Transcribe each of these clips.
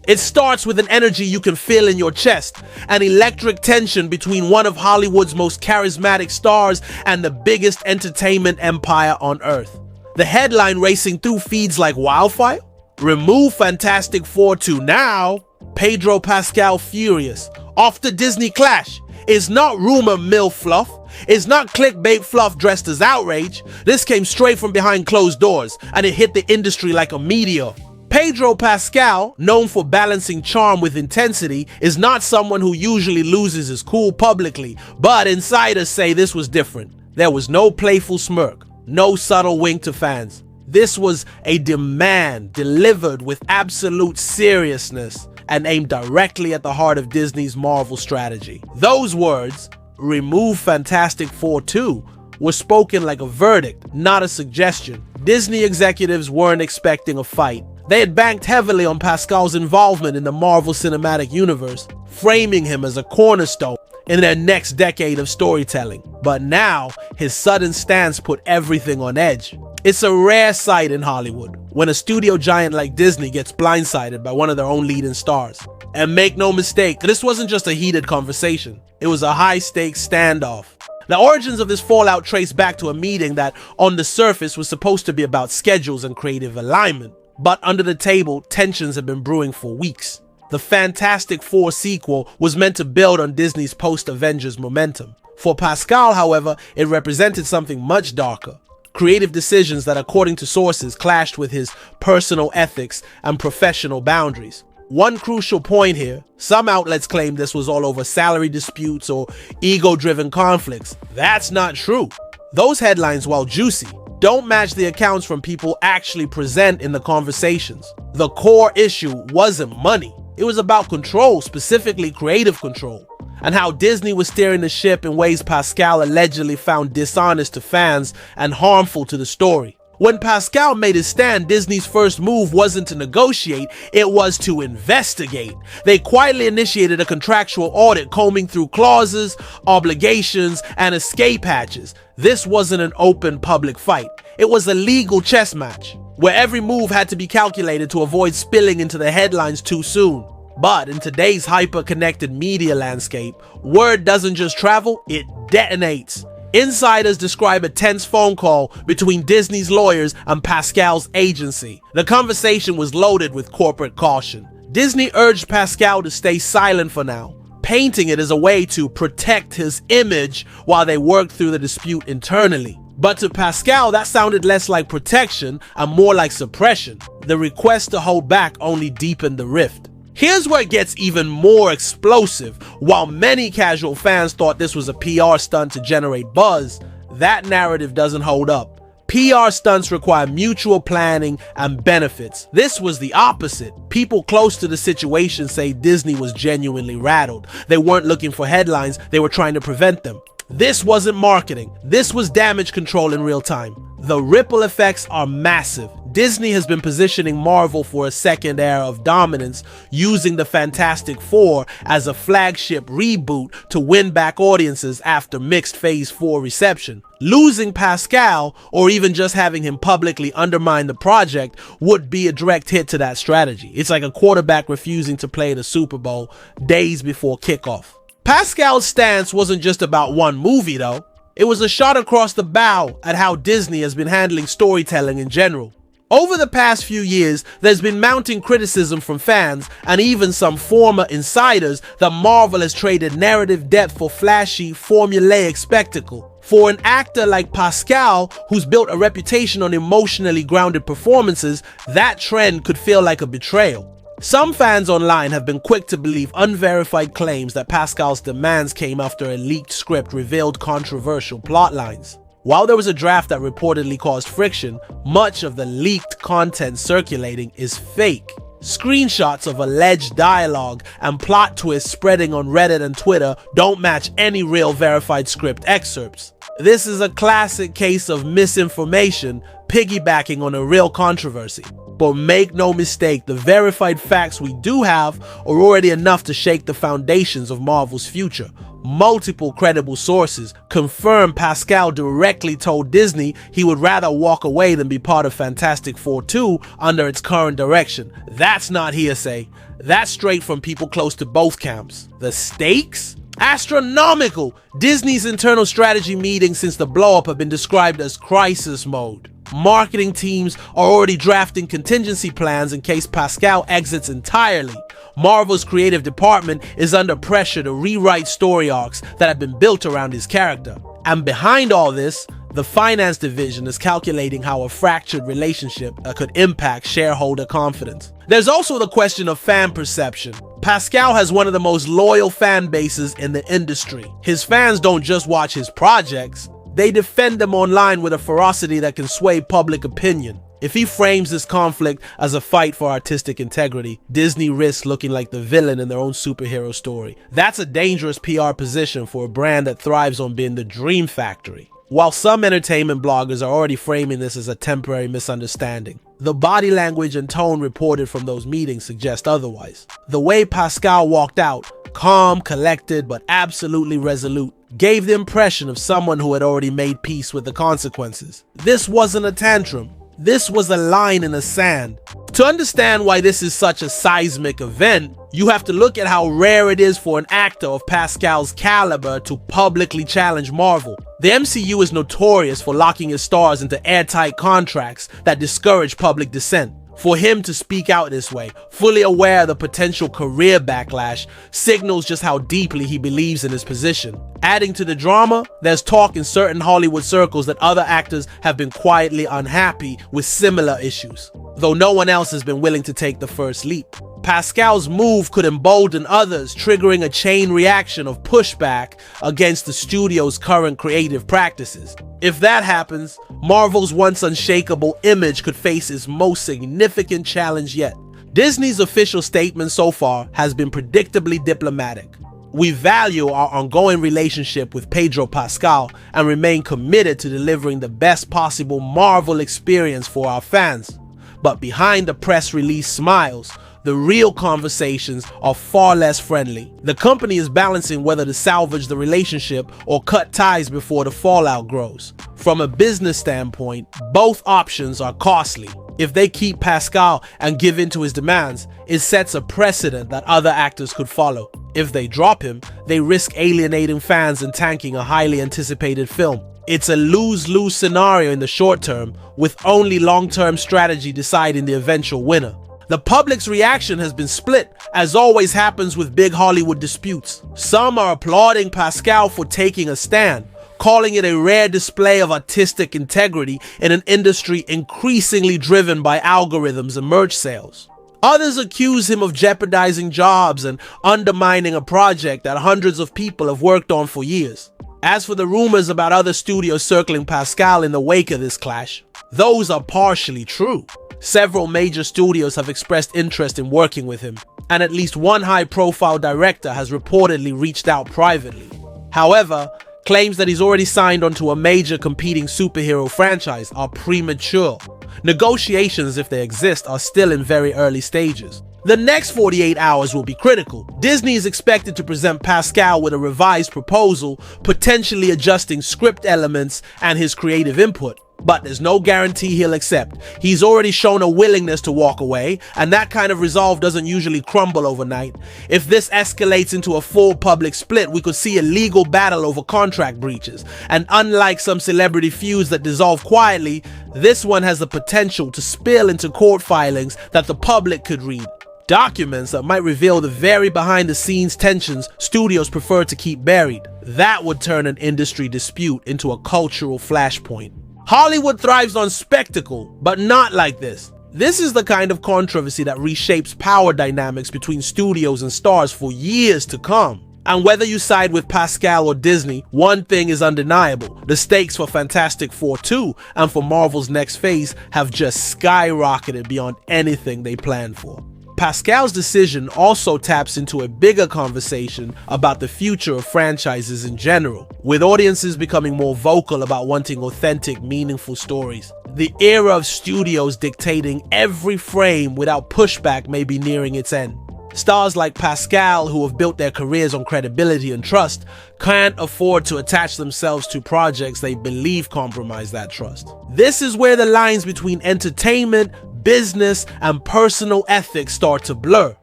It starts with an energy you can feel in your chest, an electric tension between one of Hollywood's most charismatic stars and the biggest entertainment empire on earth. The headline racing through feeds like wildfire? Remove Fantastic Four to now, Pedro Pascal furious. Off the Disney clash. It's not rumor mill fluff. It's not clickbait fluff dressed as outrage. This came straight from behind closed doors, and it hit the industry like a meteor. Pedro Pascal, known for balancing charm with intensity, is not someone who usually loses his cool publicly, but insiders say this was different. There was no playful smirk, no subtle wink to fans. This was a demand delivered with absolute seriousness and aimed directly at the heart of Disney's Marvel strategy. Those words, remove Fantastic Four 2, were spoken like a verdict, not a suggestion. Disney executives weren't expecting a fight. They had banked heavily on Pascal's involvement in the Marvel Cinematic Universe, framing him as a cornerstone in their next decade of storytelling. But now, his sudden stance put everything on edge. It's a rare sight in Hollywood when a studio giant like Disney gets blindsided by one of their own leading stars. And make no mistake, this wasn't just a heated conversation. It was a high-stakes standoff. The origins of this fallout trace back to a meeting that, on the surface, was supposed to be about schedules and creative alignment. But under the table, tensions had been brewing for weeks. The Fantastic Four sequel was meant to build on Disney's post-Avengers momentum. For Pascal, however, it represented something much darker. Creative decisions that, according to sources, clashed with his personal ethics and professional boundaries. One crucial point here, some outlets claim this was all over salary disputes or ego-driven conflicts. That's not true. Those headlines, while juicy, don't match the accounts from people actually present in the conversations. The core issue wasn't money. It was about control, specifically creative control, and how Disney was steering the ship in ways Pascal allegedly found dishonest to fans and harmful to the story. When Pascal made his stand, Disney's first move wasn't to negotiate, it was to investigate. They quietly initiated a contractual audit, combing through clauses, obligations, and escape hatches. This wasn't an open public fight. It was a legal chess match, where every move had to be calculated to avoid spilling into the headlines too soon. But in today's hyper-connected media landscape, word doesn't just travel, it detonates. Insiders describe a tense phone call between Disney's lawyers and Pascal's agency. The conversation was loaded with corporate caution. Disney urged Pascal to stay silent for now, painting it as a way to protect his image while they worked through the dispute internally. But to Pascal, that sounded less like protection and more like suppression. The request to hold back only deepened the rift. Here's where it gets even more explosive. While many casual fans thought this was a PR stunt to generate buzz, that narrative doesn't hold up. PR stunts require mutual planning and benefits. This was the opposite. People close to the situation say Disney was genuinely rattled. They weren't looking for headlines, they were trying to prevent them. This wasn't marketing. This was damage control in real time. The ripple effects are massive. Disney has been positioning Marvel for a second era of dominance, using the Fantastic Four as a flagship reboot to win back audiences after mixed Phase 4 reception. Losing Pascal, or even just having him publicly undermine the project, would be a direct hit to that strategy. It's like a quarterback refusing to play the Super Bowl days before kickoff. Pascal's stance wasn't just about one movie though. It was a shot across the bow at how Disney has been handling storytelling in general. Over the past few years, there's been mounting criticism from fans and even some former insiders that Marvel has traded narrative depth for flashy, formulaic spectacle. For an actor like Pascal, who's built a reputation on emotionally grounded performances, that trend could feel like a betrayal. Some fans online have been quick to believe unverified claims that Pascal's demands came after a leaked script revealed controversial plotlines. While there was a draft that reportedly caused friction, much of the leaked content circulating is fake. Screenshots of alleged dialogue and plot twists spreading on Reddit and Twitter don't match any real verified script excerpts. This is a classic case of misinformation piggybacking on a real controversy. But make no mistake, the verified facts we do have are already enough to shake the foundations of Marvel's future. Multiple credible sources confirm Pascal directly told Disney he would rather walk away than be part of Fantastic Four 2 under its current direction. That's not hearsay. That's straight from people close to both camps. The stakes? Astronomical! Disney's internal strategy meetings since the blow-up have been described as crisis mode. Marketing teams are already drafting contingency plans in case Pascal exits entirely. Marvel's creative department is under pressure to rewrite story arcs that have been built around his character. And behind all this, the finance division is calculating how a fractured relationship could impact shareholder confidence. There's also the question of fan perception. Pascal has one of the most loyal fan bases in the industry. His fans don't just watch his projects, they defend them online with a ferocity that can sway public opinion. If he frames this conflict as a fight for artistic integrity, Disney risks looking like the villain in their own superhero story. That's a dangerous PR position for a brand that thrives on being the dream factory. While some entertainment bloggers are already framing this as a temporary misunderstanding, the body language and tone reported from those meetings suggest otherwise. The way Pascal walked out, calm, collected, but absolutely resolute, gave the impression of someone who had already made peace with the consequences. This wasn't a tantrum. This was a line in the sand. To understand why this is such a seismic event, you have to look at how rare it is for an actor of Pascal's caliber to publicly challenge Marvel. The MCU is notorious for locking its stars into airtight contracts that discourage public dissent. For him to speak out this way, fully aware of the potential career backlash, signals just how deeply he believes in his position. Adding to the drama, there's talk in certain Hollywood circles that other actors have been quietly unhappy with similar issues, though no one else has been willing to take the first leap. Pascal's move could embolden others, triggering a chain reaction of pushback against the studio's current creative practices. If that happens, Marvel's once unshakable image could face its most significant challenge yet. Disney's official statement so far has been predictably diplomatic. We value our ongoing relationship with Pedro Pascal and remain committed to delivering the best possible Marvel experience for our fans. But behind the press release smiles, the real conversations are far less friendly. The company is balancing whether to salvage the relationship or cut ties before the fallout grows. From a business standpoint, both options are costly. If they keep Pascal and give in to his demands, it sets a precedent that other actors could follow. If they drop him, they risk alienating fans and tanking a highly anticipated film. It's a lose-lose scenario in the short term, with only long-term strategy deciding the eventual winner. The public's reaction has been split, as always happens with big Hollywood disputes. Some are applauding Pascal for taking a stand, calling it a rare display of artistic integrity in an industry increasingly driven by algorithms and merch sales. Others accuse him of jeopardizing jobs and undermining a project that hundreds of people have worked on for years. As for the rumors about other studios circling Pascal in the wake of this clash, those are partially true. Several major studios have expressed interest in working with him, and at least one high-profile director has reportedly reached out privately. However, claims that he's already signed onto a major competing superhero franchise are premature. Negotiations, if they exist, are still in very early stages. The next 48 hours will be critical. Disney is expected to present Pascal with a revised proposal, potentially adjusting script elements and his creative input. But there's no guarantee he'll accept. He's already shown a willingness to walk away, and that kind of resolve doesn't usually crumble overnight. If this escalates into a full public split, we could see a legal battle over contract breaches. And unlike some celebrity feuds that dissolve quietly, this one has the potential to spill into court filings that the public could read. Documents that might reveal the very behind-the-scenes tensions studios prefer to keep buried. That would turn an industry dispute into a cultural flashpoint. Hollywood thrives on spectacle, but not like this. This is the kind of controversy that reshapes power dynamics between studios and stars for years to come. And whether you side with Pascal or Disney, one thing is undeniable. The stakes for Fantastic Four 2 and for Marvel's next phase have just skyrocketed beyond anything they planned for. Pascal's decision also taps into a bigger conversation about the future of franchises in general, with audiences becoming more vocal about wanting authentic, meaningful stories. The era of studios dictating every frame without pushback may be nearing its end. Stars like Pascal, who have built their careers on credibility and trust, can't afford to attach themselves to projects they believe compromise that trust. This is where the lines between entertainment, business, and personal ethics start to blur.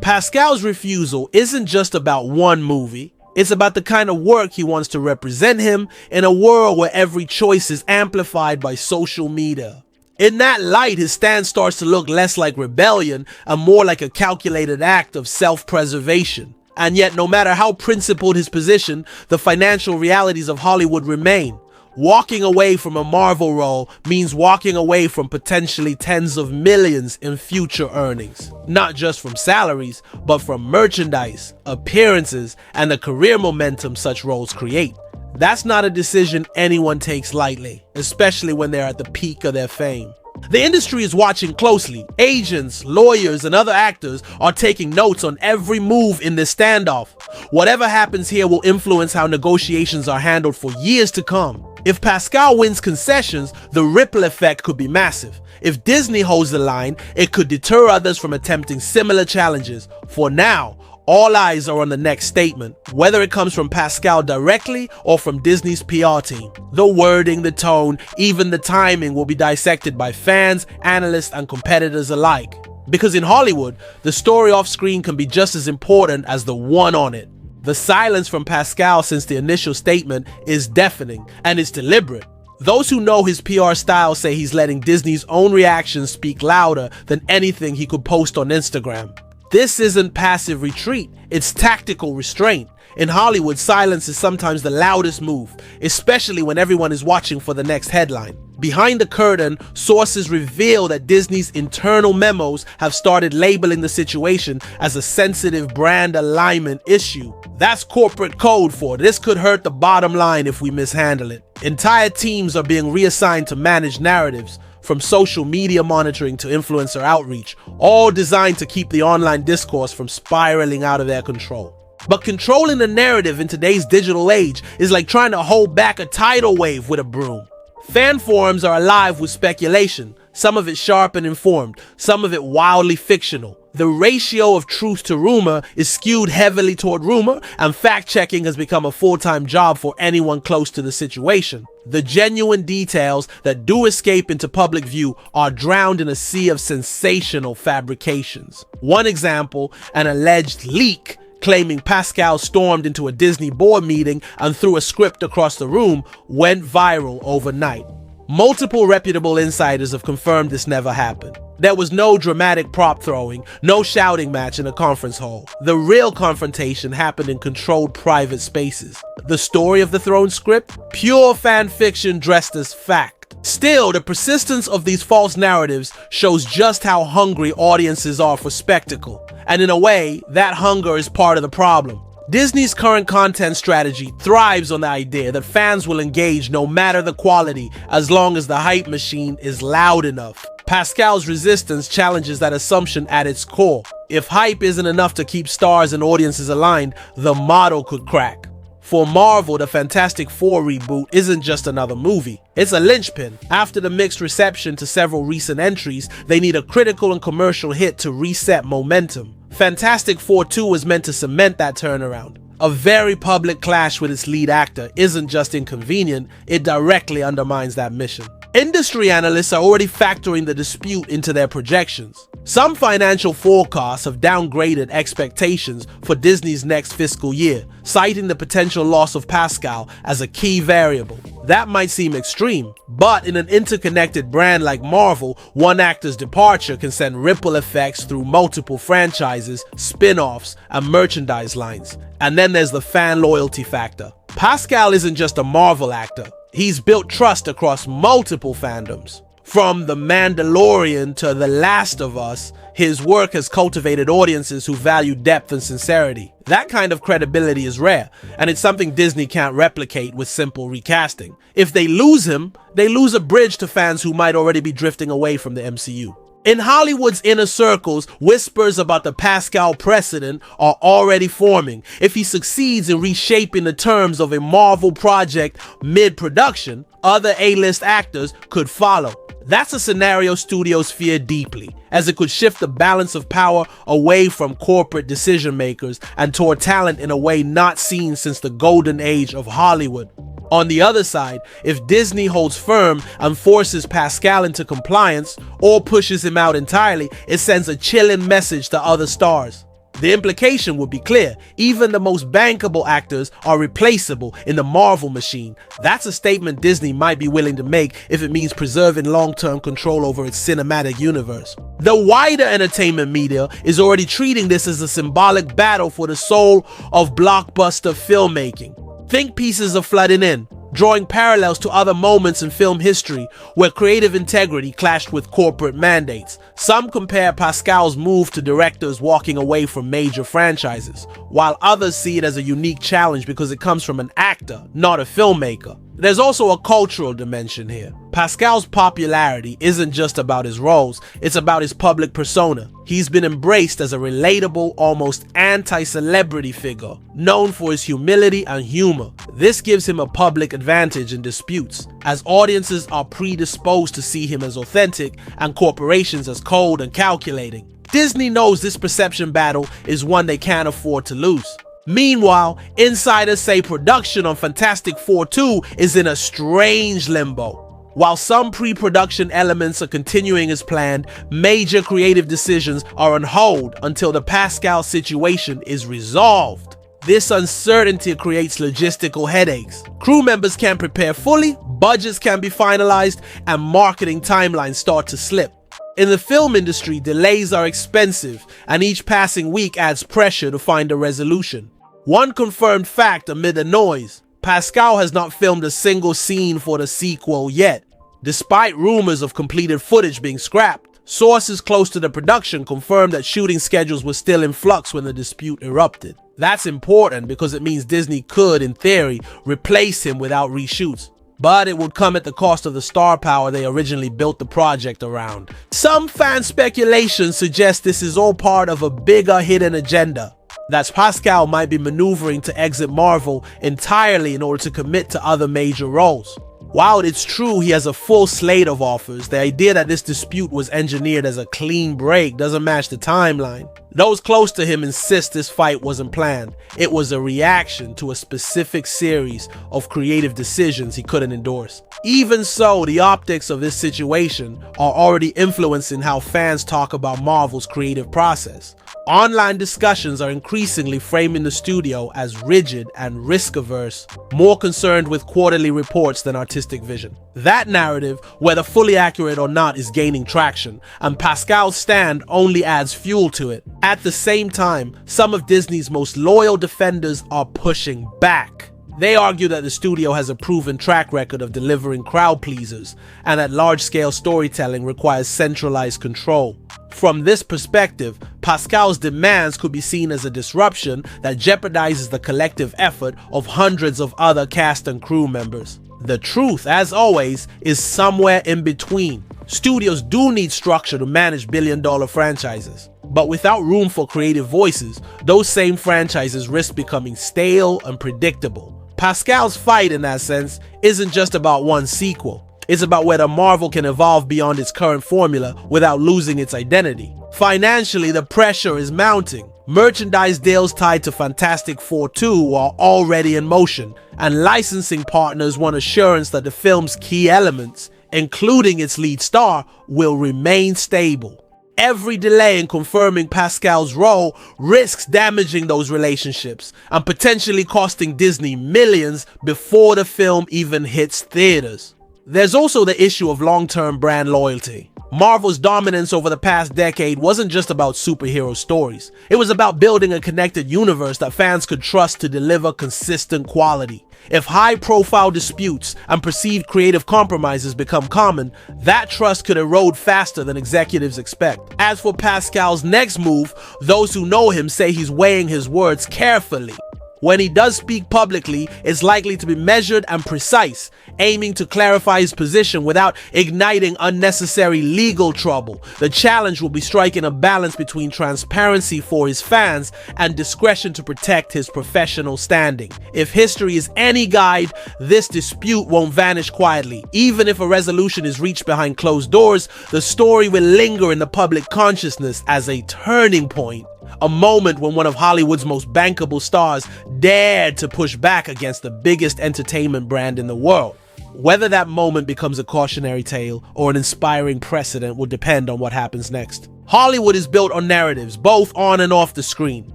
Pascal's refusal isn't just about one movie. It's about the kind of work he wants to represent him in a world where every choice is amplified by social media. In that light, his stance starts to look less like rebellion and more like a calculated act of self-preservation. And yet, no matter how principled his position, the financial realities of Hollywood remain. Walking away from a Marvel role means walking away from potentially tens of millions in future earnings. Not just from salaries, but from merchandise, appearances, and the career momentum such roles create. That's not a decision anyone takes lightly, especially when they're at the peak of their fame. The industry is watching closely. Agents, lawyers, and other actors are taking notes on every move in this standoff. Whatever happens here will influence how negotiations are handled for years to come. If Pascal wins concessions, the ripple effect could be massive. If Disney holds the line, it could deter others from attempting similar challenges. For now, all eyes are on the next statement, whether it comes from Pascal directly or from Disney's PR team. The wording, the tone, even the timing will be dissected by fans, analysts, and competitors alike. Because in Hollywood, the story off screen can be just as important as the one on it. The silence from Pascal since the initial statement is deafening, and it's deliberate. Those who know his PR style say he's letting Disney's own reactions speak louder than anything he could post on Instagram. This isn't passive retreat, it's tactical restraint. In Hollywood, silence is sometimes the loudest move, especially when everyone is watching for the next headline. Behind the curtain, sources reveal that Disney's internal memos have started labeling the situation as a sensitive brand alignment issue. That's corporate code for this could hurt the bottom line if we mishandle it. Entire teams are being reassigned to manage narratives, from social media monitoring to influencer outreach, all designed to keep the online discourse from spiraling out of their control. But controlling the narrative in today's digital age is like trying to hold back a tidal wave with a broom. Fan forums are alive with speculation, some of it sharp and informed, some of it wildly fictional. The ratio of truth to rumor is skewed heavily toward rumor, and fact-checking has become a full-time job for anyone close to the situation. The genuine details that do escape into public view are drowned in a sea of sensational fabrications. One example, an alleged leak claiming Pascal stormed into a Disney board meeting and threw a script across the room, went viral overnight. Multiple reputable insiders have confirmed this never happened. There was no dramatic prop throwing, no shouting match in a conference hall. The real confrontation happened in controlled private spaces. The story of the thrown script? Pure fan fiction dressed as fact. Still, the persistence of these false narratives shows just how hungry audiences are for spectacle. And in a way, that hunger is part of the problem. Disney's current content strategy thrives on the idea that fans will engage no matter the quality as long as the hype machine is loud enough. Pascal's resistance challenges that assumption at its core. If hype isn't enough to keep stars and audiences aligned, the model could crack. For Marvel, the Fantastic Four reboot isn't just another movie. It's a linchpin. After the mixed reception to several recent entries, they need a critical and commercial hit to reset momentum. Fantastic Four 2 was meant to cement that turnaround. A very public clash with its lead actor isn't just inconvenient, it directly undermines that mission. Industry analysts are already factoring the dispute into their projections. Some financial forecasts have downgraded expectations for Disney's next fiscal year, citing the potential loss of Pascal as a key variable. That might seem extreme, but in an interconnected brand like Marvel, one actor's departure can send ripple effects through multiple franchises, spin-offs, and merchandise lines. And then there's the fan loyalty factor. Pascal isn't just a Marvel actor. He's built trust across multiple fandoms. From The Mandalorian to The Last of Us, his work has cultivated audiences who value depth and sincerity. That kind of credibility is rare, and it's something Disney can't replicate with simple recasting. If they lose him, they lose a bridge to fans who might already be drifting away from the MCU. In Hollywood's inner circles, whispers about the Pascal precedent are already forming. If he succeeds in reshaping the terms of a Marvel project mid-production, other A-list actors could follow. That's a scenario studios fear deeply, as it could shift the balance of power away from corporate decision makers and toward talent in a way not seen since the golden age of Hollywood. On the other side, if Disney holds firm and forces Pascal into compliance or pushes him out entirely, it sends a chilling message to other stars. The implication would be clear. Even the most bankable actors are replaceable in the Marvel machine. That's a statement Disney might be willing to make if it means preserving long-term control over its cinematic universe. The wider entertainment media is already treating this as a symbolic battle for the soul of blockbuster filmmaking. Think pieces are flooding in, drawing parallels to other moments in film history where creative integrity clashed with corporate mandates. Some compare Pascal's move to directors walking away from major franchises, while others see it as a unique challenge because it comes from an actor, not a filmmaker. There's also a cultural dimension here. Pascal's popularity isn't just about his roles, it's about his public persona. He's been embraced as a relatable, almost anti-celebrity figure, known for his humility and humor. This gives him a public advantage in disputes, as audiences are predisposed to see him as authentic and corporations as cold and calculating. Disney knows this perception battle is one they can't afford to lose. Meanwhile, insiders say production on Fantastic Four 2 is in a strange limbo. While some pre-production elements are continuing as planned, major creative decisions are on hold until the Pascal situation is resolved. This uncertainty creates logistical headaches. Crew members can't prepare fully, budgets can be finalized, and marketing timelines start to slip. In the film industry, delays are expensive, and each passing week adds pressure to find a resolution. One confirmed fact amid the noise: Pascal has not filmed a single scene for the sequel yet. Despite rumors of completed footage being scrapped, sources close to the production confirmed that shooting schedules were still in flux when the dispute erupted. That's important because it means Disney could, in theory, replace him without reshoots. But it would come at the cost of the star power they originally built the project around. Some fan speculation suggests this is all part of a bigger hidden agenda. That Pascal might be maneuvering to exit Marvel entirely in order to commit to other major roles. While it's true he has a full slate of offers, the idea that this dispute was engineered as a clean break doesn't match the timeline. Those close to him insist this fight wasn't planned. It was a reaction to a specific series of creative decisions he couldn't endorse. Even so, the optics of this situation are already influencing how fans talk about Marvel's creative process. Online discussions are increasingly framing the studio as rigid and risk-averse, more concerned with quarterly reports than artistic vision. That narrative, whether fully accurate or not, is gaining traction, and Pascal's stand only adds fuel to it. At the same time, some of Disney's most loyal defenders are pushing back. They argue that the studio has a proven track record of delivering crowd pleasers, and that large-scale storytelling requires centralized control. From this perspective, Pascal's demands could be seen as a disruption that jeopardizes the collective effort of hundreds of other cast and crew members. The truth, as always, is somewhere in between. Studios do need structure to manage billion-dollar franchises, but without room for creative voices, those same franchises risk becoming stale and predictable. Pascal's fight, in that sense, isn't just about one sequel. It's about whether Marvel can evolve beyond its current formula without losing its identity. Financially, the pressure is mounting. Merchandise deals tied to Fantastic Four 2 are already in motion, and licensing partners want assurance that the film's key elements, including its lead star, will remain stable. Every delay in confirming Pascal's role risks damaging those relationships and potentially costing Disney millions before the film even hits theaters. There's also the issue of long-term brand loyalty. Marvel's dominance over the past decade wasn't just about superhero stories. It was about building a connected universe that fans could trust to deliver consistent quality. If high-profile disputes and perceived creative compromises become common, that trust could erode faster than executives expect. As for Pascal's next move, those who know him say he's weighing his words carefully. When he does speak publicly, it's likely to be measured and precise, aiming to clarify his position without igniting unnecessary legal trouble. The challenge will be striking a balance between transparency for his fans and discretion to protect his professional standing. If history is any guide, this dispute won't vanish quietly. Even if a resolution is reached behind closed doors, the story will linger in the public consciousness as a turning point. A moment when one of Hollywood's most bankable stars dared to push back against the biggest entertainment brand in the world. Whether that moment becomes a cautionary tale or an inspiring precedent will depend on what happens next. Hollywood is built on narratives, both on and off the screen.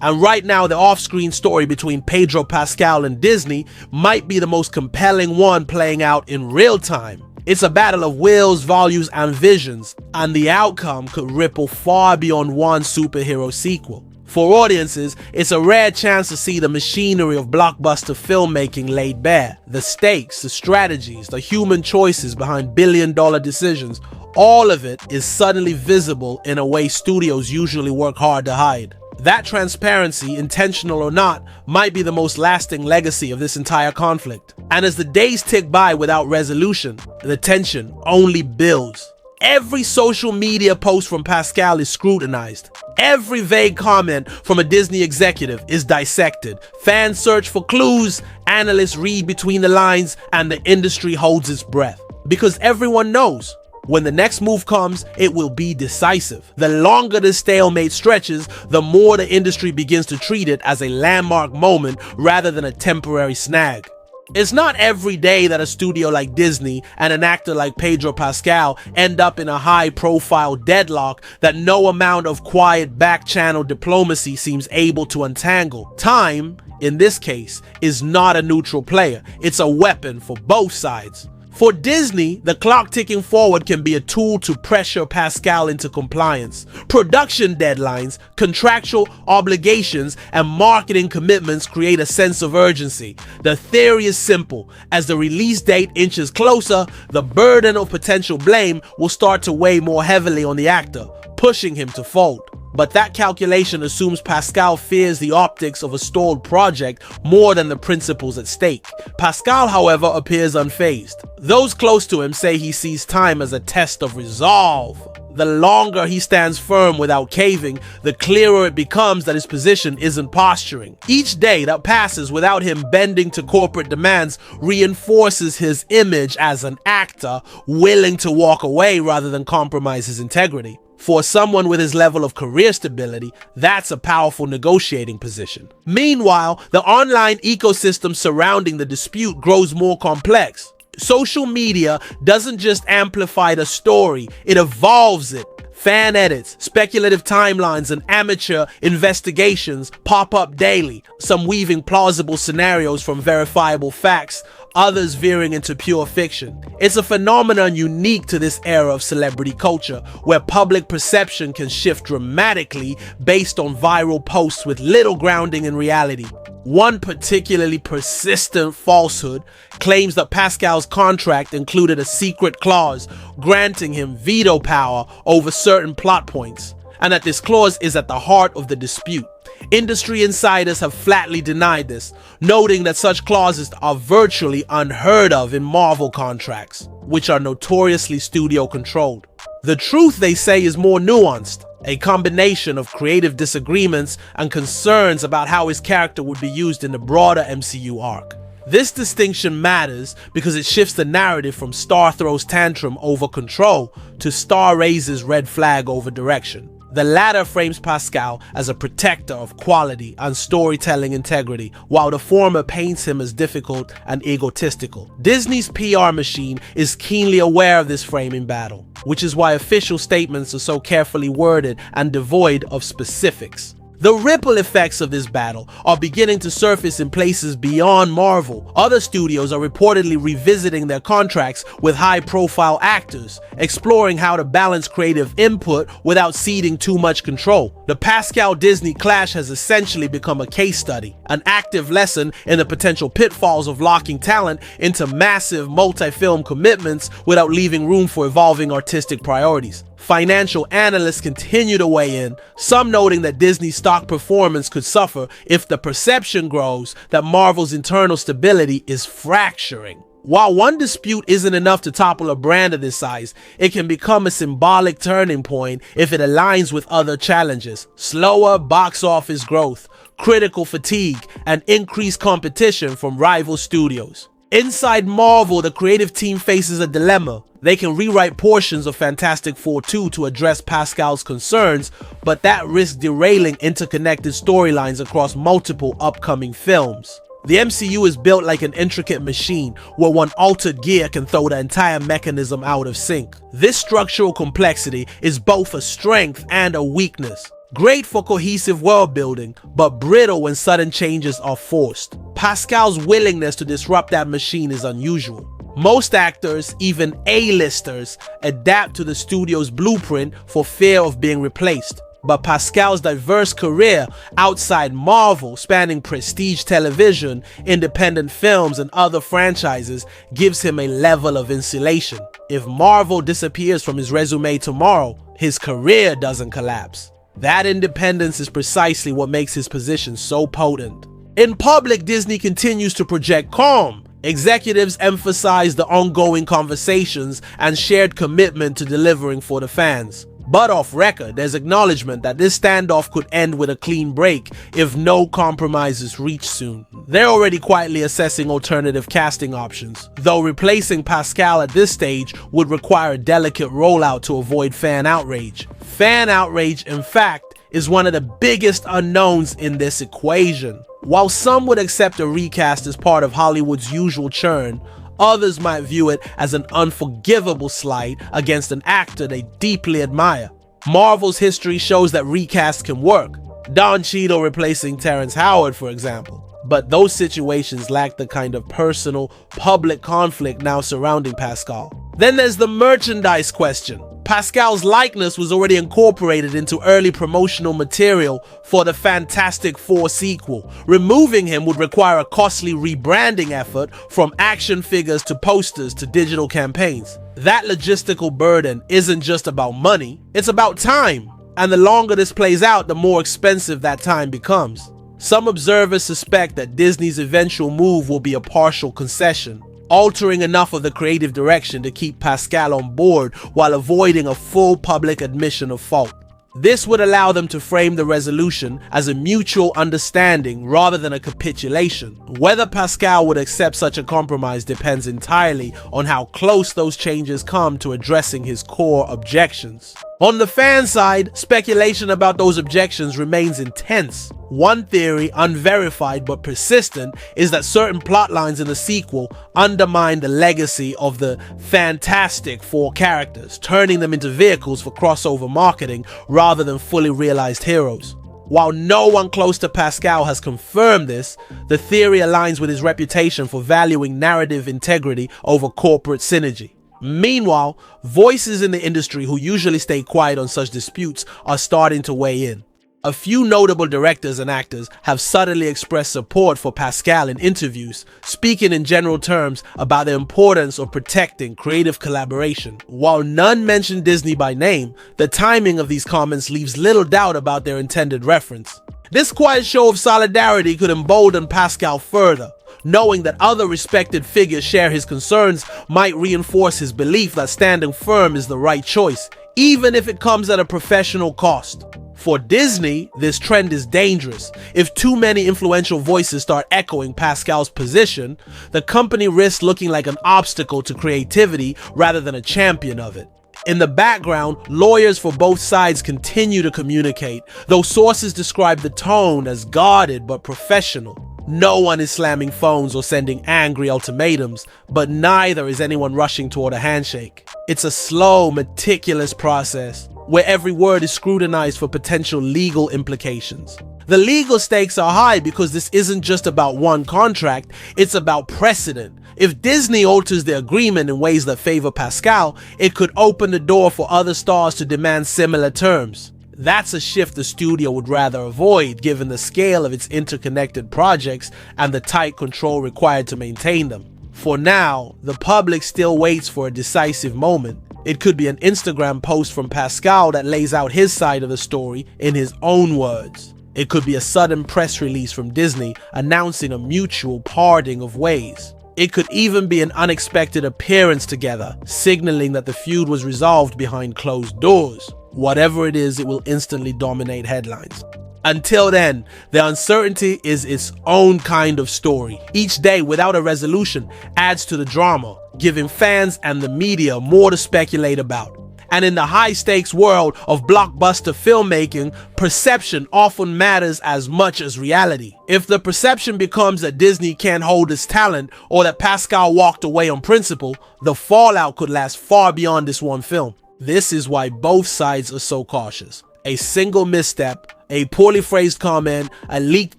And right now, the off-screen story between Pedro Pascal and Disney might be the most compelling one playing out in real time. It's a battle of wills, values, and visions, and the outcome could ripple far beyond one superhero sequel. For audiences, it's a rare chance to see the machinery of blockbuster filmmaking laid bare. The stakes, the strategies, the human choices behind billion-dollar decisions, all of it is suddenly visible in a way studios usually work hard to hide. That transparency, intentional or not, might be the most lasting legacy of this entire conflict. And as the days tick by without resolution, the tension only builds. Every social media post from Pascal is scrutinized. Every vague comment from a Disney executive is dissected. Fans search for clues, analysts read between the lines, and the industry holds its breath. Because everyone knows, when the next move comes, it will be decisive. The longer the stalemate stretches, the more the industry begins to treat it as a landmark moment rather than a temporary snag. It's not every day that a studio like Disney and an actor like Pedro Pascal end up in a high-profile deadlock that no amount of quiet back-channel diplomacy seems able to untangle. Time, in this case, is not a neutral player. It's a weapon for both sides. For Disney, the clock ticking forward can be a tool to pressure Pascal into compliance. Production deadlines, contractual obligations, and marketing commitments create a sense of urgency. The theory is simple. As the release date inches closer, the burden of potential blame will start to weigh more heavily on the actor, pushing him to fold. But that calculation assumes Pascal fears the optics of a stalled project more than the principles at stake. Pascal, however, appears unfazed. Those close to him say he sees time as a test of resolve. The longer he stands firm without caving, the clearer it becomes that his position isn't posturing. Each day that passes without him bending to corporate demands reinforces his image as an actor willing to walk away rather than compromise his integrity. For someone with his level of career stability, that's a powerful negotiating position. Meanwhile, the online ecosystem surrounding the dispute grows more complex. Social media doesn't just amplify the story, it evolves it. Fan edits, speculative timelines, and amateur investigations pop up daily, some weaving plausible scenarios from verifiable facts, others veering into pure fiction. It's a phenomenon unique to this era of celebrity culture, where public perception can shift dramatically based on viral posts with little grounding in reality. One particularly persistent falsehood claims that Pascal's contract included a secret clause granting him veto power over certain plot points, and that this clause is at the heart of the dispute. Industry insiders have flatly denied this, noting that such clauses are virtually unheard of in Marvel contracts, which are notoriously studio-controlled. The truth, they say, is more nuanced, a combination of creative disagreements and concerns about how his character would be used in the broader MCU arc. This distinction matters because it shifts the narrative from star throws tantrum over control to star raises red flag over direction. The latter frames Pascal as a protector of quality and storytelling integrity, while the former paints him as difficult and egotistical. Disney's PR machine is keenly aware of this framing battle, which is why official statements are so carefully worded and devoid of specifics. The ripple effects of this battle are beginning to surface in places beyond Marvel. Other studios are reportedly revisiting their contracts with high-profile actors, exploring how to balance creative input without ceding too much control. The Pascal-Disney clash has essentially become a case study, an active lesson in the potential pitfalls of locking talent into massive multi-film commitments without leaving room for evolving artistic priorities. Financial analysts continue to weigh in, some noting that Disney's stock performance could suffer if the perception grows that Marvel's internal stability is fracturing. While one dispute isn't enough to topple a brand of this size, it can become a symbolic turning point if it aligns with other challenges: slower box office growth, critical fatigue, and increased competition from rival studios. Inside Marvel, the creative team faces a dilemma. They can rewrite portions of Fantastic Four 2 to address Pascal's concerns, but that risks derailing interconnected storylines across multiple upcoming films. The MCU is built like an intricate machine, where one altered gear can throw the entire mechanism out of sync. This structural complexity is both a strength and a weakness. Great for cohesive world building, but brittle when sudden changes are forced. Pascal's willingness to disrupt that machine is unusual. Most actors, even A-listers, adapt to the studio's blueprint for fear of being replaced. But Pascal's diverse career outside Marvel, spanning prestige television, independent films, and other franchises, gives him a level of insulation. If Marvel disappears from his resume tomorrow, his career doesn't collapse. That independence is precisely what makes his position so potent. In public, Disney continues to project calm. Executives emphasize the ongoing conversations and shared commitment to delivering for the fans. But off record, there's acknowledgement that this standoff could end with a clean break if no compromises reach soon. They're already quietly assessing alternative casting options, though replacing Pascal at this stage would require a delicate rollout to avoid fan outrage. Fan outrage, in fact, is one of the biggest unknowns in this equation. While some would accept a recast as part of Hollywood's usual churn, others might view it as an unforgivable slight against an actor they deeply admire. Marvel's history shows that recasts can work. Don Cheadle replacing Terrence Howard, for example. But those situations lack the kind of personal, public conflict now surrounding Pascal. Then there's the merchandise question. Pascal's likeness was already incorporated into early promotional material for the Fantastic Four sequel. Removing him would require a costly rebranding effort, from action figures to posters to digital campaigns. That logistical burden isn't just about money, it's about time. And the longer this plays out, the more expensive that time becomes. Some observers suspect that Disney's eventual move will be a partial concession, altering enough of the creative direction to keep Pascal on board while avoiding a full public admission of fault. This would allow them to frame the resolution as a mutual understanding rather than a capitulation. Whether Pascal would accept such a compromise depends entirely on how close those changes come to addressing his core objections. On the fan side, speculation about those objections remains intense. One theory, unverified but persistent, is that certain plot lines in the sequel undermine the legacy of the Fantastic Four characters, turning them into vehicles for crossover marketing rather than fully realized heroes. While no one close to Pascal has confirmed this, the theory aligns with his reputation for valuing narrative integrity over corporate synergy. Meanwhile, voices in the industry who usually stay quiet on such disputes are starting to weigh in. A few notable directors and actors have subtly expressed support for Pascal in interviews, speaking in general terms about the importance of protecting creative collaboration. While none mention Disney by name, the timing of these comments leaves little doubt about their intended reference. This quiet show of solidarity could embolden Pascal further. Knowing that other respected figures share his concerns might reinforce his belief that standing firm is the right choice, even if it comes at a professional cost. For Disney, this trend is dangerous. If too many influential voices start echoing Pascal's position, the company risks looking like an obstacle to creativity rather than a champion of it. In the background, lawyers for both sides continue to communicate, though sources describe the tone as guarded but professional. No one is slamming phones or sending angry ultimatums, but neither is anyone rushing toward a handshake. It's a slow, meticulous process, where every word is scrutinized for potential legal implications. The legal stakes are high because this isn't just about one contract, it's about precedent. If Disney alters the agreement in ways that favor Pascal, it could open the door for other stars to demand similar terms. That's a shift the studio would rather avoid given the scale of its interconnected projects and the tight control required to maintain them. For now, the public still waits for a decisive moment. It could be an Instagram post from Pascal that lays out his side of the story in his own words. It could be a sudden press release from Disney announcing a mutual parting of ways. It could even be an unexpected appearance together, signaling that the feud was resolved behind closed doors. Whatever it is, it will instantly dominate headlines. Until then, the uncertainty is its own kind of story. Each day without a resolution adds to the drama, giving fans and the media more to speculate about. And in the high-stakes world of blockbuster filmmaking, perception often matters as much as reality. If the perception becomes that Disney can't hold its talent or that Pascal walked away on principle, the fallout could last far beyond this one film. This is why both sides are so cautious. A single misstep, a poorly phrased comment, a leaked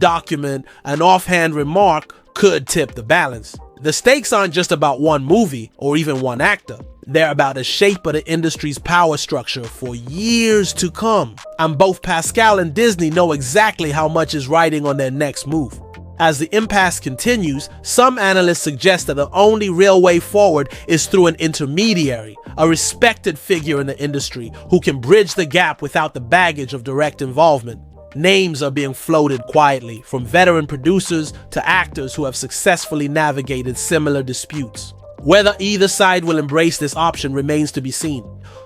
document, an offhand remark could tip the balance. The stakes aren't just about one movie or even one actor. They're about the shape of the industry's power structure for years to come. And both Pascal and Disney know exactly how much is riding on their next move. As the impasse continues, some analysts suggest that the only real way forward is through an intermediary, a respected figure in the industry who can bridge the gap without the baggage of direct involvement. Names are being floated quietly, from veteran producers to actors who have successfully navigated similar disputes. Whether either side will embrace this option remains to be seen.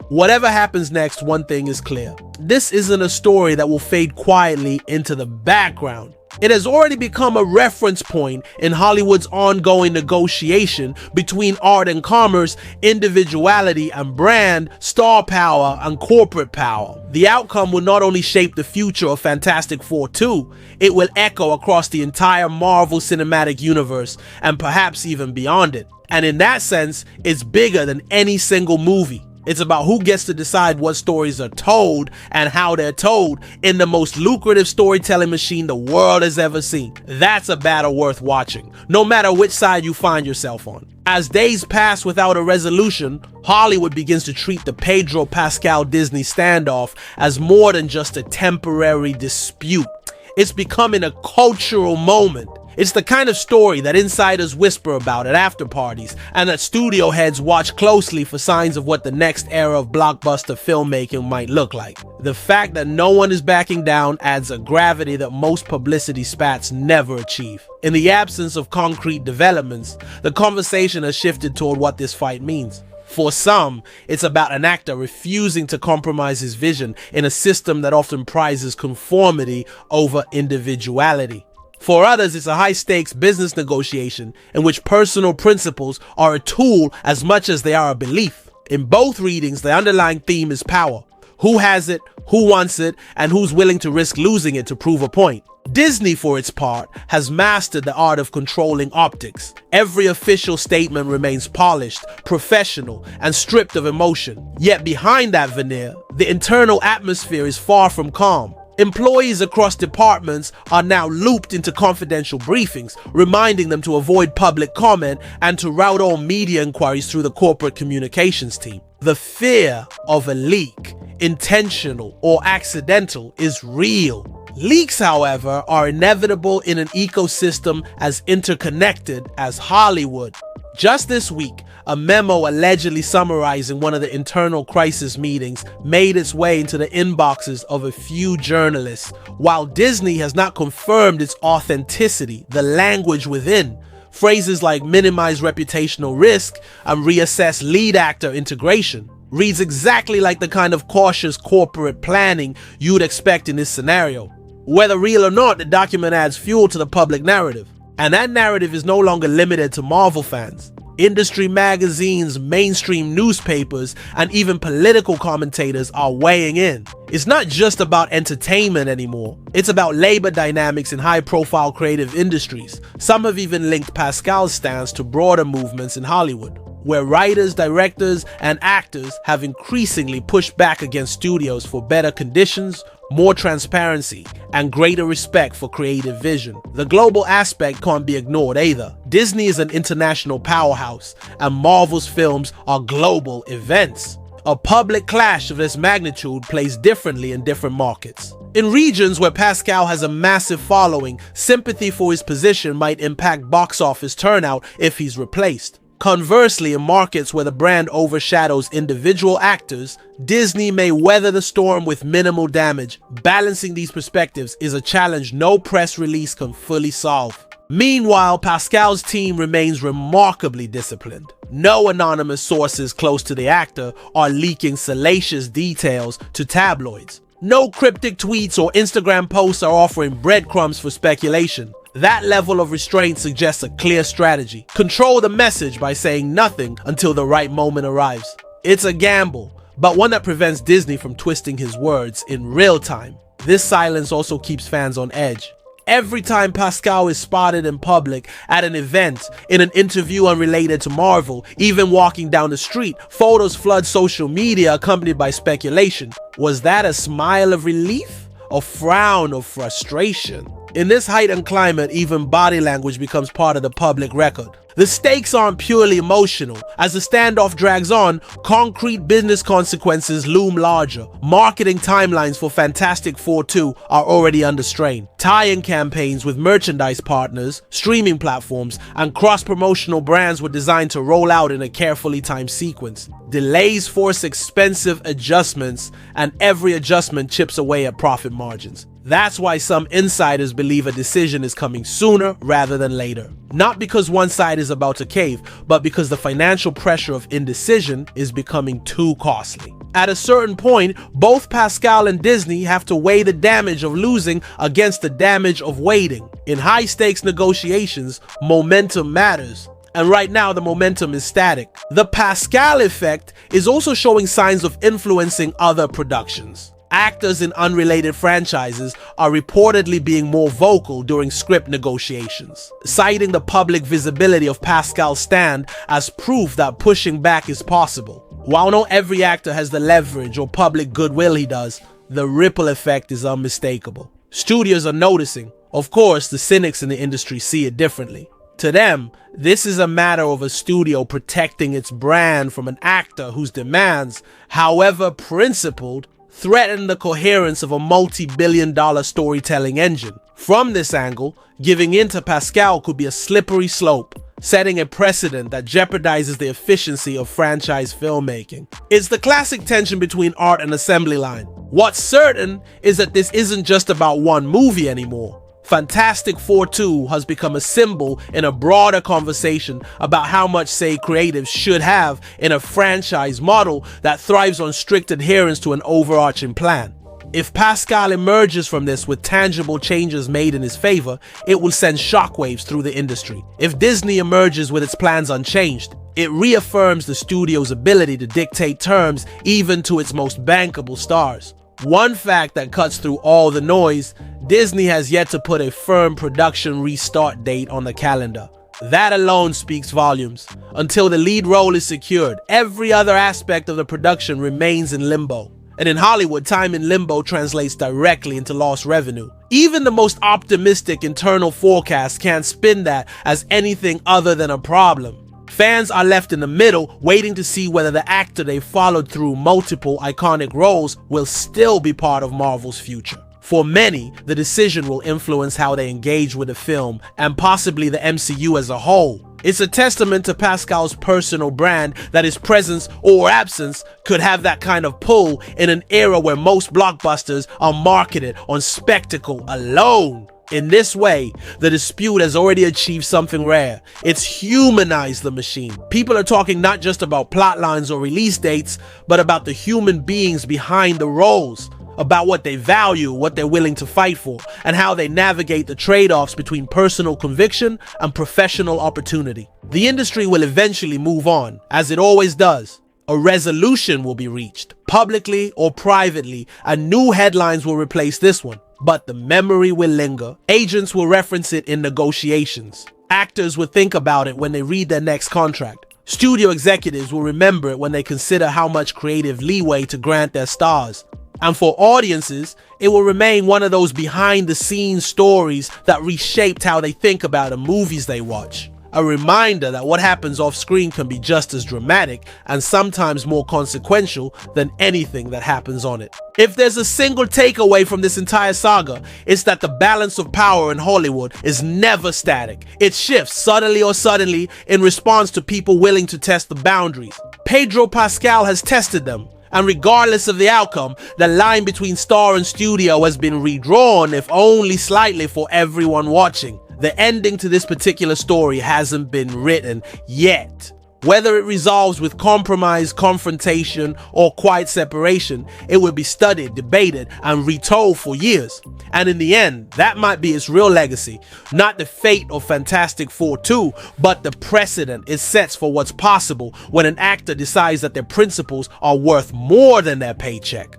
Whatever happens next, one thing is clear. This isn't a story that will fade quietly into the background. It has already become a reference point in Hollywood's ongoing negotiation between art and commerce, individuality and brand, star power and corporate power. The outcome will not only shape the future of Fantastic Four 2, it will echo across the entire Marvel Cinematic Universe and perhaps even beyond it. And in that sense, it's bigger than any single movie. It's about who gets to decide what stories are told and how they're told in the most lucrative storytelling machine the world has ever seen. That's a battle worth watching, no matter which side you find yourself on. As days pass without a resolution, Hollywood begins to treat the Pedro Pascal Disney standoff as more than just a temporary dispute. It's becoming a cultural moment. It's the kind of story that insiders whisper about at after parties and that studio heads watch closely for signs of what the next era of blockbuster filmmaking might look like. The fact that no one is backing down adds a gravity that most publicity spats never achieve. In the absence of concrete developments, the conversation has shifted toward what this fight means. For some, it's about an actor refusing to compromise his vision in a system that often prizes conformity over individuality. For others, it's a high-stakes business negotiation in which personal principles are a tool as much as they are a belief. In both readings, the underlying theme is power. Who has it, who wants it, and who's willing to risk losing it to prove a point. Disney, for its part, has mastered the art of controlling optics. Every official statement remains polished, professional, and stripped of emotion. Yet behind that veneer, the internal atmosphere is far from calm. Employees across departments are now looped into confidential briefings, reminding them to avoid public comment and to route all media inquiries through the corporate communications team. The fear of a leak, intentional or accidental, is real. Leaks, however, are inevitable in an ecosystem as interconnected as Hollywood. Just this week, a memo allegedly summarizing one of the internal crisis meetings made its way into the inboxes of a few journalists. While Disney has not confirmed its authenticity, the language within, phrases like minimize reputational risk and reassess lead actor integration, reads exactly like the kind of cautious corporate planning you'd expect in this scenario. Whether real or not, the document adds fuel to the public narrative. And that narrative is no longer limited to Marvel fans. Industry magazines, mainstream newspapers, and even political commentators are weighing in. It's not just about entertainment anymore. It's about labor dynamics in high-profile creative industries. Some have even linked Pascal's stance to broader movements in Hollywood, where writers, directors, and actors have increasingly pushed back against studios for better conditions, more transparency, and greater respect for creative vision. The global aspect can't be ignored either. Disney is an international powerhouse, and Marvel's films are global events. A public clash of this magnitude plays differently in different markets. In regions where Pascal has a massive following, sympathy for his position might impact box office turnout if he's replaced. Conversely, in markets where the brand overshadows individual actors, Disney may weather the storm with minimal damage. Balancing these perspectives is a challenge no press release can fully solve. Meanwhile, Pascal's team remains remarkably disciplined. No anonymous sources close to the actor are leaking salacious details to tabloids. No cryptic tweets or Instagram posts are offering breadcrumbs for speculation. That level of restraint suggests a clear strategy. Control the message by saying nothing until the right moment arrives. It's a gamble, but one that prevents Disney from twisting his words in real time. This silence also keeps fans on edge. Every time Pascal is spotted in public, at an event, in an interview unrelated to Marvel, even walking down the street, photos flood social media accompanied by speculation. Was that a smile of relief? A frown of frustration? In this heightened climate, even body language becomes part of the public record. The stakes aren't purely emotional. As the standoff drags on, concrete business consequences loom larger. Marketing timelines for Fantastic Four 2 are already under strain. Tie-in campaigns with merchandise partners, streaming platforms, and cross-promotional brands were designed to roll out in a carefully timed sequence. Delays force expensive adjustments, and every adjustment chips away at profit margins. That's why some insiders believe a decision is coming sooner rather than later. Not because one side is about to cave, but because the financial pressure of indecision is becoming too costly. At a certain point, both Pascal and Disney have to weigh the damage of losing against the damage of waiting. In high-stakes negotiations, momentum matters. And right now, the momentum is static. The Pascal effect is also showing signs of influencing other productions. Actors in unrelated franchises are reportedly being more vocal during script negotiations, citing the public visibility of Pascal's stand as proof that pushing back is possible. While not every actor has the leverage or public goodwill he does, the ripple effect is unmistakable. Studios are noticing. Of course, the cynics in the industry see it differently. To them, this is a matter of a studio protecting its brand from an actor whose demands, however principled, threaten the coherence of a multi-billion-dollar storytelling engine. From this angle, giving in to Pascal could be a slippery slope, setting a precedent that jeopardizes the efficiency of franchise filmmaking. It's the classic tension between art and assembly line. What's certain is that this isn't just about one movie anymore. Fantastic Four 2 has become a symbol in a broader conversation about how much say creatives should have in a franchise model that thrives on strict adherence to an overarching plan. If Pascal emerges from this with tangible changes made in his favor, it will send shockwaves through the industry. If Disney emerges with its plans unchanged, it reaffirms the studio's ability to dictate terms even to its most bankable stars. One fact that cuts through all the noise: Disney has yet to put a firm production restart date on the calendar. That alone speaks volumes. Until the lead role is secured, every other aspect of the production remains in limbo. And in Hollywood, time in limbo translates directly into lost revenue. Even the most optimistic internal forecasts can't spin that as anything other than a problem. Fans are left in the middle, waiting to see whether the actor they followed through multiple iconic roles will still be part of Marvel's future. For many, the decision will influence how they engage with the film and possibly the MCU as a whole. It's a testament to Pascal's personal brand that his presence or absence could have that kind of pull in an era where most blockbusters are marketed on spectacle alone. In this way, the dispute has already achieved something rare. It's humanized the machine. People are talking not just about plot lines or release dates, but about the human beings behind the roles, about what they value, what they're willing to fight for, and how they navigate the trade-offs between personal conviction and professional opportunity. The industry will eventually move on, as it always does. A resolution will be reached, publicly or privately, and new headlines will replace this one. But the memory will linger. Agents will reference it in negotiations. Actors will think about it when they read their next contract. Studio executives will remember it when they consider how much creative leeway to grant their stars. And for audiences, it will remain one of those behind-the-scenes stories that reshaped how they think about the movies they watch. A reminder that what happens off screen can be just as dramatic and sometimes more consequential than anything that happens on it. If there's a single takeaway from this entire saga, it's that the balance of power in Hollywood is never static. It shifts subtly or suddenly in response to people willing to test the boundaries. Pedro Pascal has tested them, and regardless of the outcome, the line between star and studio has been redrawn, if only slightly, for everyone watching. The ending to this particular story hasn't been written yet. Whether it resolves with compromise, confrontation, or quiet separation, it will be studied, debated, and retold for years. And in the end, that might be its real legacy. Not the fate of Fantastic Four 2, but the precedent it sets for what's possible when an actor decides that their principles are worth more than their paycheck.